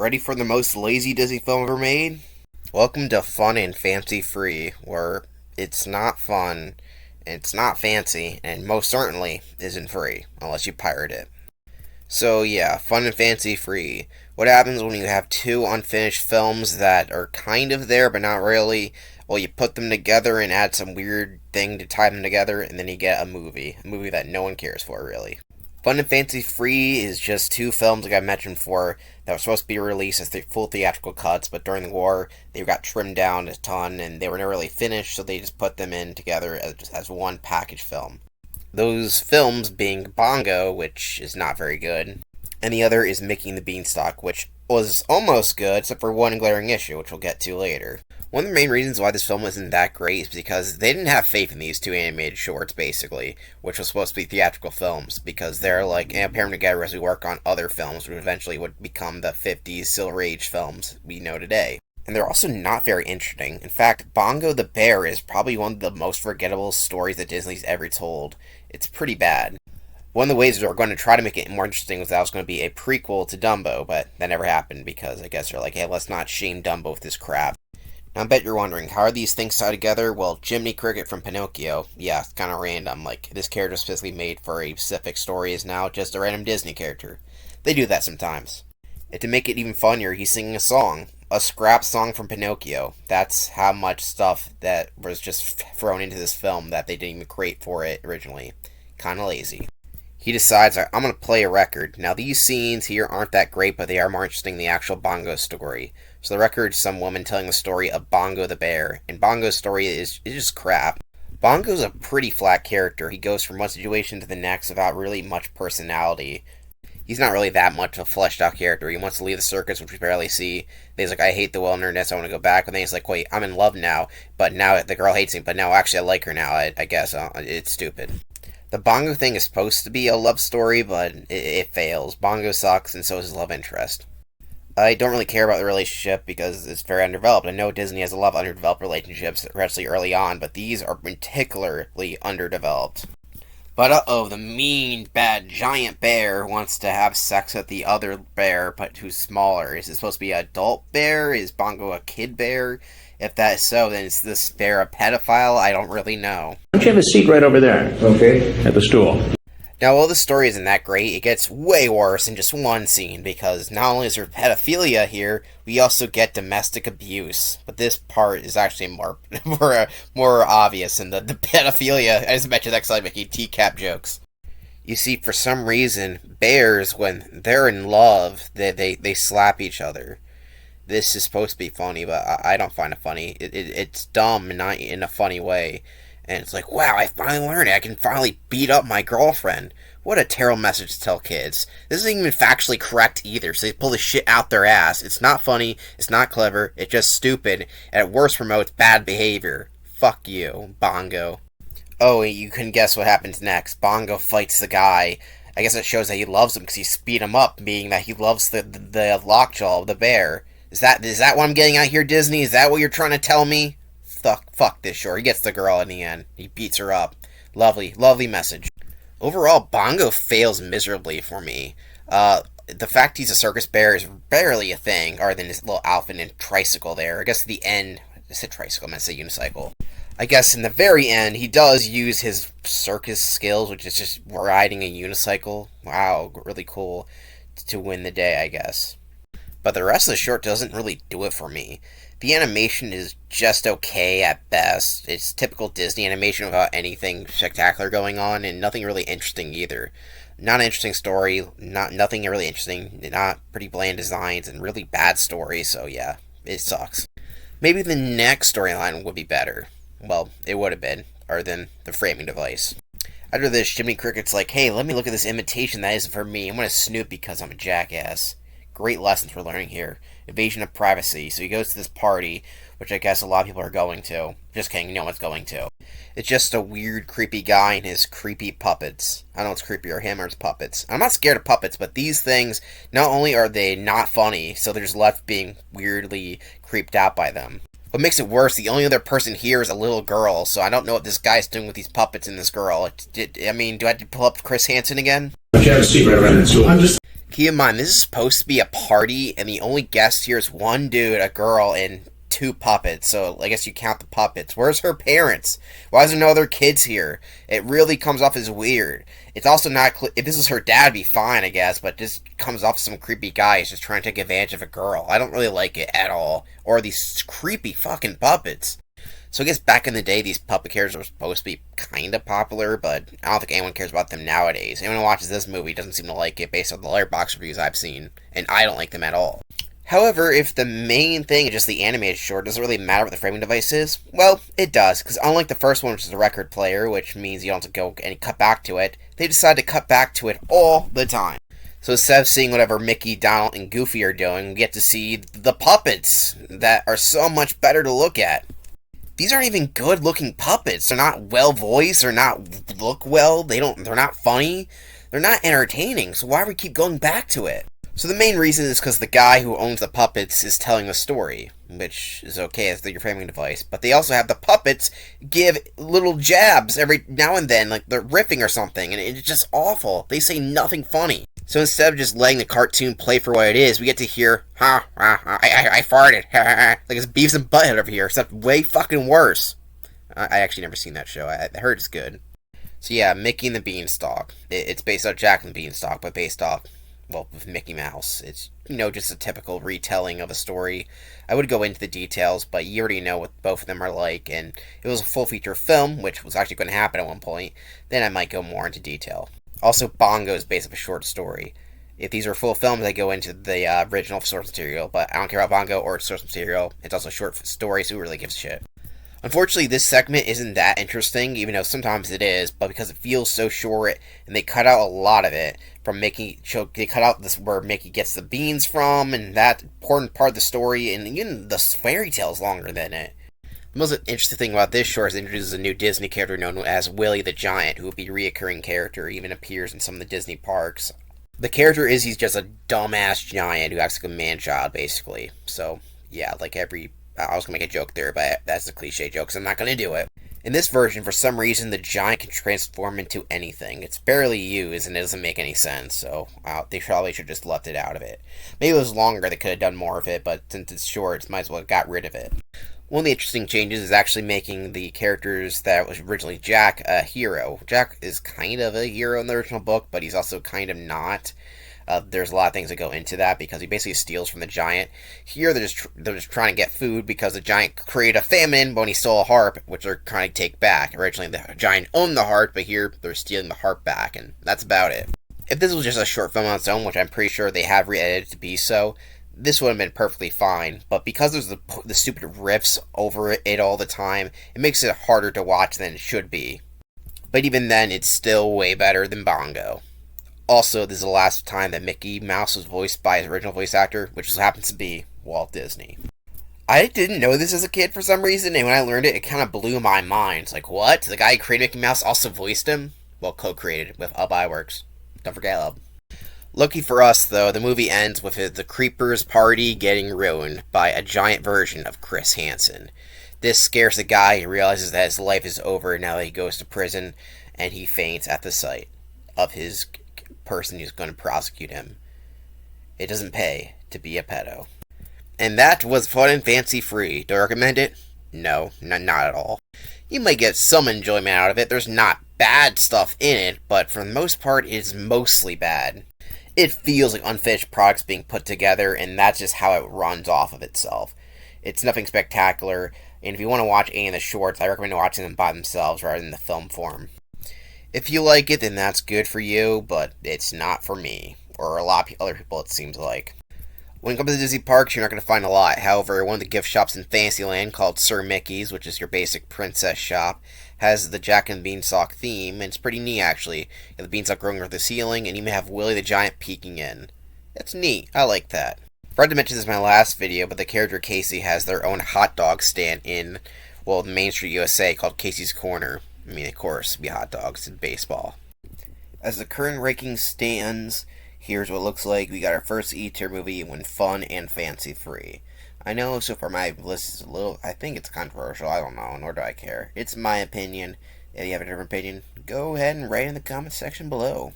Ready for the most lazy Disney film ever made? Welcome to Fun and Fancy Free, where it's not fun, it's not fancy, and most certainly isn't free, unless you pirate it. So yeah, Fun and Fancy Free. What happens when you have two unfinished films that are kind of there, but not really? Well, you put them together and add some weird thing to tie them together, and then you get a movie. A movie that no one cares for, really. Fun and Fancy Free is just two films, like I mentioned before, that were supposed to be released as full theatrical cuts, but during the war, they got trimmed down a ton, and they were never really finished, so they just put them in together as one package film. Those films being Bongo, which is not very good, and the other is Mickey and the Beanstalk, which was almost good, except for one glaring issue, which we'll get to later. One of the main reasons why this film isn't that great is because they didn't have faith in these two animated shorts, basically, which was supposed to be theatrical films, because they're like, pairing them together as we work on other films, which eventually would become the 50s Silver Age films we know today. And they're also not very interesting. In fact, Bongo the Bear is probably one of the most forgettable stories that Disney's ever told. It's pretty bad. One of the ways they were going to try to make it more interesting was that it was going to be a prequel to Dumbo, but that never happened because I guess they're like, hey, let's not shame Dumbo with this crap. Now, I bet you're wondering, how are these things tied together? Well, Jiminy Cricket from Pinocchio, yeah, it's kind of random. Like, this character specifically made for a specific story is now just a random Disney character. They do that sometimes. And to make it even funnier, he's singing a song. A scrap song from Pinocchio. That's how much stuff that was just thrown into this film that they didn't even create for it originally. Kinda lazy. He decides, I'm going to play a record. Now, these scenes here aren't that great, but they are more interesting than the actual Bongo story. So the record is some woman telling the story of Bongo the Bear, and Bongo's story is just crap. Bongo's a pretty flat character. He goes from one situation to the next without really much personality. He's not really that much of a fleshed out character. He wants to leave the circus, which we barely see. Then he's like, I hate the wilderness, I want to go back. But then he's like, wait, I'm in love now, but now the girl hates me, but now actually I like her now, I guess. It's stupid. The Bongo thing is supposed to be a love story, but it fails. Bongo sucks, and so is his love interest. I don't really care about the relationship because it's very underdeveloped. I know Disney has a lot of underdeveloped relationships, especially early on, but these are particularly underdeveloped. But uh-oh, the mean, bad, giant bear wants to have sex with the other bear, but who's smaller. Is it supposed to be an adult bear? Is Bongo a kid bear? If that is so, then is this bear a pedophile? I don't really know. Why don't you have a seat right over there, okay? At the stool. Now, while the story isn't that great, it gets way worse in just one scene, because not only is there pedophilia here, we also get domestic abuse. But this part is actually more obvious than the pedophilia. I just mentioned that because I'm making TCAP jokes. You see, for some reason, bears, when they're in love, they slap each other. This is supposed to be funny, but I don't find it funny. It's dumb and not in a funny way. And it's like, wow, I finally learned it. I can finally beat up my girlfriend. What a terrible message to tell kids. This isn't even factually correct either, so they pull this shit out their ass. It's not funny, it's not clever, it's just stupid, and at worst promotes bad behavior. Fuck you, Bongo. Oh, you couldn't guess what happens next. Bongo fights the guy. I guess it shows that he loves him because he speed him up, being that he loves the lockjaw, the bear. Is that what I'm getting at here, Disney? Is that what you're trying to tell me? Fuck this short. He gets the girl in the end. He beats her up. Lovely message. Overall, Bongo fails miserably for me. The fact he's a circus bear is barely a thing, other than his little outfit and tricycle there. I guess at the end, I said tricycle, I meant to say unicycle. I guess in the very end, he does use his circus skills, which is just riding a unicycle. Wow, really cool, to win the day, I guess. But the rest of the short doesn't really do it for me. The animation is just okay at best. It's typical Disney animation without anything spectacular going on, and nothing really interesting either. Not an interesting story, nothing really interesting, not pretty bland designs, and really bad story, so yeah, it sucks. Maybe the next storyline would be better. Well, it would have been, other than the framing device. After this, Jiminy Cricket's like, hey, let me look at this imitation that isn't for me. I'm gonna snoop because I'm a jackass. Great lessons we're learning here. Invasion of privacy. So he goes to this party, which I guess a lot of people are going to. Just kidding, no one's going to. It's just a weird, creepy guy and his creepy puppets. I don't know what's creepier, him or his puppets. I'm not scared of puppets, but these things, not only are they not funny, so they're just left being weirdly creeped out by them. What makes it worse, the only other person here is a little girl, so I don't know what this guy's doing with these puppets and this girl. Do I have to pull up Chris Hansen again? But you have a seat right around it, so I'm just... Keep in mind, this is supposed to be a party, and the only guest here is one dude, a girl, and two puppets. So I guess you count the puppets. Where's her parents? Why is there no other kids here? It really comes off as weird. It's also not if this is her dad, it'd be fine, I guess, but this comes off as some creepy guy who's just trying to take advantage of a girl. I don't really like it at all. Or these creepy fucking puppets. So I guess back in the day, these puppet characters were supposed to be kind of popular, but I don't think anyone cares about them nowadays. Anyone who watches this movie doesn't seem to like it based on the Letterboxd reviews I've seen, and I don't like them at all. However, if the main thing is just the animated short, does it really matter what the framing device is? Well, it does, because unlike the first one, which is a record player, which means you don't have to go and cut back to it, they decide to cut back to it all the time. So instead of seeing whatever Mickey, Donald, and Goofy are doing, we get to see the puppets that are so much better to look at. These aren't even good-looking puppets. They're not well-voiced. They're not look well. They're not funny. They're not entertaining. So why do we keep going back to it? So the main reason is because the guy who owns the puppets is telling the story, which is okay as your framing device. But they also have the puppets give little jabs every now and then, like they're riffing or something, and it's just awful. They say nothing funny. So instead of just letting the cartoon play for what it is, we get to hear, I farted, like it's Beavis and Butthead over here, except way fucking worse. I actually never seen that show. I heard it's good. So yeah, Mickey and the Beanstalk. It's based off Jack and the Beanstalk, but based off, well, with Mickey Mouse. It's, just a typical retelling of a story. I would go into the details, but you already know what both of them are like, and it was a full feature film, which was actually going to happen at one point. Then I might go more into detail. Also, Bongo is based off a short story. If these are full films, I go into the original source material, but I don't care about Bongo or its source material. It's also a short story, so who really gives a shit? Unfortunately, this segment isn't that interesting, even though sometimes it is, but because it feels so short, and they cut out a lot of it from Mickey. They cut out this where Mickey gets the beans from, and that important part of the story, and even the fairy tale is longer than it. The most interesting thing about this short is it introduces a new Disney character known as Willie the Giant, who will be a reoccurring character, even appears in some of the Disney parks. The character is he's just a dumbass giant who acts like a man-child, basically. So, yeah, like I was going to make a joke there, but that's a cliche joke, so I'm not going to do it. In this version, for some reason, the giant can transform into anything. It's barely used, and it doesn't make any sense, so they probably should have just left it out of it. Maybe if it was longer, they could have done more of it, but since it's short, might as well have got rid of it. One of the interesting changes is actually making the characters that was originally Jack a hero. Jack is kind of a hero in the original book, but he's also kind of not. There's a lot of things that go into that because he basically steals from the giant. Here, they're just trying to get food because the giant created a famine when he stole a harp, which they're trying to take back. Originally, the giant owned the harp, but here they're stealing the harp back, and that's about it. If this was just a short film on its own, which I'm pretty sure they have re-edited to be so, this would have been perfectly fine, but because there's the stupid riffs over it all the time, it makes it harder to watch than it should be. But even then, it's still way better than Bongo. Also, this is the last time that Mickey Mouse was voiced by his original voice actor, which happens to be Walt Disney. I didn't know this as a kid for some reason, and when I learned it, it kind of blew my mind. It's like, what? The guy who created Mickey Mouse also voiced him? Well, co-created with Ub Iwerks. Don't forget Ub. Lucky for us, though, the movie ends with the Creepers party getting ruined by a giant version of Chris Hansen. This scares the guy. He realizes that his life is over now that he goes to prison, and he faints at the sight of his person who's going to prosecute him. It doesn't pay to be a pedo. And that was fun and fancy free. Do I recommend it? No, not at all. You might get some enjoyment out of it. There's not bad stuff in it, but for the most part, it's mostly bad. It feels like unfinished products being put together, and that's just how it runs off of itself. It's nothing spectacular, and if you want to watch any of the shorts, I recommend watching them by themselves rather than the film form. If you like it, then that's good for you, but it's not for me, or a lot of other people it seems like. When it comes to Disney parks, you're not going to find a lot. However, one of the gift shops in Fantasyland, called Sir Mickey's, which is your basic princess shop, has the Jack and Beanstalk theme, and it's pretty neat, actually. You have the beanstalk growing over the ceiling, and you may have Willie the Giant peeking in. It's neat. I like that. I forgot to mention this in my last video, but the character Casey has their own hot dog stand in, Main Street, USA, called Casey's Corner. I mean, of course, be hot dogs and baseball. As the current ranking stands, here's what it looks like. We got our first E-tier movie when fun and fancy free. I know so far my list is I think it's controversial. I don't know, nor do I care. It's my opinion. If you have a different opinion, go ahead and write in the comment section below.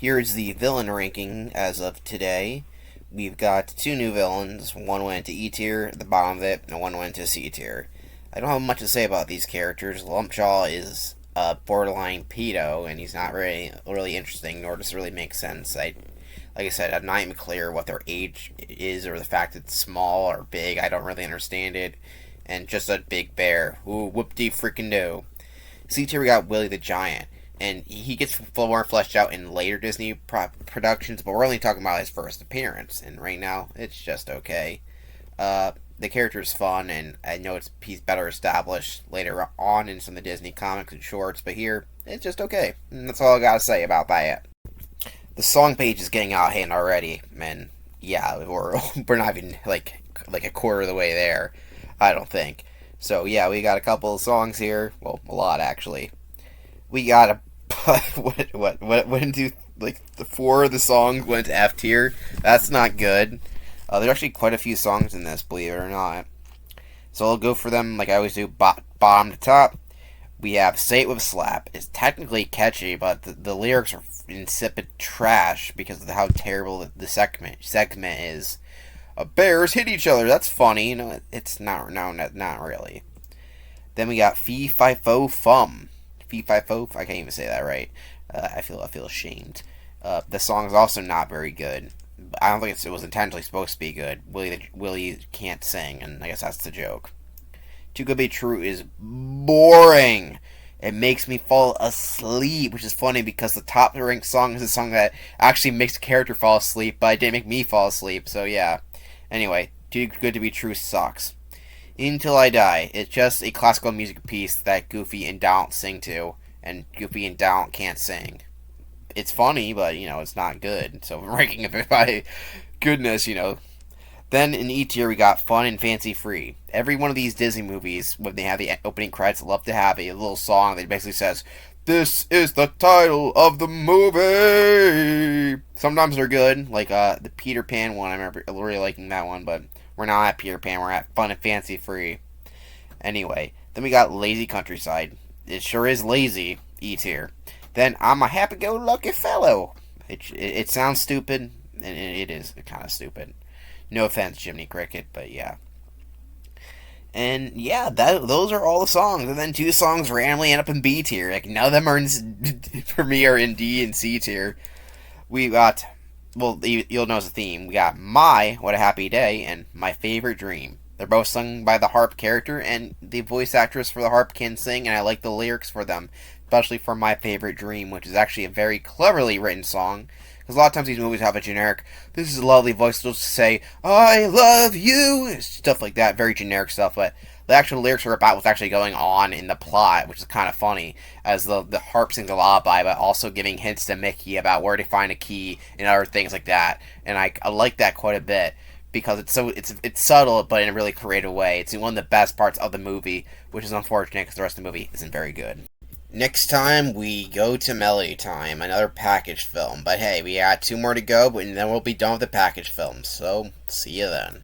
Here's the villain ranking as of today. We've got two new villains. One went to E tier at the bottom of it, and one went to C tier. I don't have much to say about these characters. Lumpjaw is a borderline pedo, and he's not really interesting, nor does it really make sense. Like I said, I'm not even clear what their age is or the fact it's small or big. I don't really understand it. And just a big bear. Ooh, whoop-de freaking do. C tier, we got Willie the Giant. And he gets more fleshed out in later Disney productions, but we're only talking about his first appearance. And right now, it's just okay. The character is fun, and I know he's better established later on in some of the Disney comics and shorts, but here, it's just okay. And that's all I gotta say about that. The song page is getting out of hand already, and yeah, we're not even like a quarter of the way there, I don't think. So yeah, we got a couple of songs here. Well, a lot actually. We got a what went to like the four of the songs went to F tier. That's not good. There's actually quite a few songs in this, believe it or not. So I'll go for them like I always do, bottom to top. We have Say It With a Slap. It's technically catchy, but the lyrics are insipid trash because of how terrible the segment is. Bears hit each other. That's funny. No, it's not. No, not really. Then we got Fee Fi Fo Fum. Fee Fi Fo. I can't even say that right. I feel ashamed. The song is also not very good. I don't think it was intentionally supposed to be good. Willie can't sing, and I guess that's the joke. Too Good to Be True is boring. It makes me fall asleep, which is funny because the top ranked song is a song that actually makes the character fall asleep, but it didn't make me fall asleep, so yeah. Anyway, Too Good to Be True sucks. Until I Die, it's just a classical music piece that Goofy and Donald sing to, and Goofy and Donald can't sing. It's funny, but, it's not good, so I'm ranking it by goodness, Then in E tier, we got Fun and Fancy Free. Every one of these Disney movies, when they have the opening credits, love to have a little song that basically says, "This is the title of the movie." Sometimes they're good, like the Peter Pan one. I remember really liking that one, but we're not at Peter Pan. We're at Fun and Fancy Free. Anyway, then we got Lazy Countryside. It sure is lazy, E tier. Then I'm a happy-go-lucky fellow. It sounds stupid, and it is kind of stupid. No offense, Jiminy Cricket, but yeah. And yeah, those are all the songs. And then two songs randomly end up in B tier. Like, none of them are for me are in D and C tier. We got, well, you'll know the theme. We got My What a Happy Day and My Favorite Dream. They're both sung by the harp character, and the voice actress for the harp can sing, and I like the lyrics for them, especially for My Favorite Dream, which is actually a very cleverly written song. Because a lot of times these movies have a generic, this is a lovely voice, they'll just say, I love you, stuff like that, very generic stuff, but the actual lyrics are about what's actually going on in the plot, which is kind of funny, as the harp sings a lullaby, but also giving hints to Mickey about where to find a key and other things like that, and I like that quite a bit, because it's subtle, but in a really creative way. It's one of the best parts of the movie, which is unfortunate, because the rest of the movie isn't very good. Next time, we go to Melody Time, another packaged film. But hey, we got two more to go, and then we'll be done with the packaged films. So, see you then.